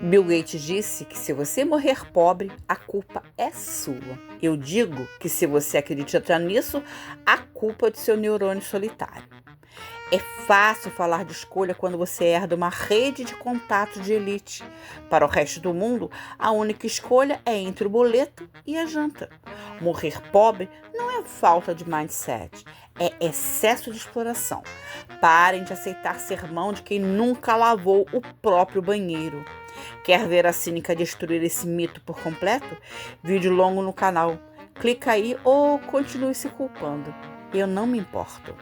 Bill Gates disse que se você morrer pobre, a culpa é sua. Eu digo que se você acredita nisso, a culpa é do seu neurônio solitário. É fácil falar de escolha quando você herda uma rede de contatos de elite. Para o resto do mundo, a única escolha é entre o boleto e a janta. Morrer pobre não é falta de mindset, é excesso de exploração. Parem de aceitar sermão de quem nunca lavou o próprio banheiro. Quer ver a cínica destruir esse mito por completo? Vídeo longo no canal. Clica aí ou continue se culpando. Eu não me importo.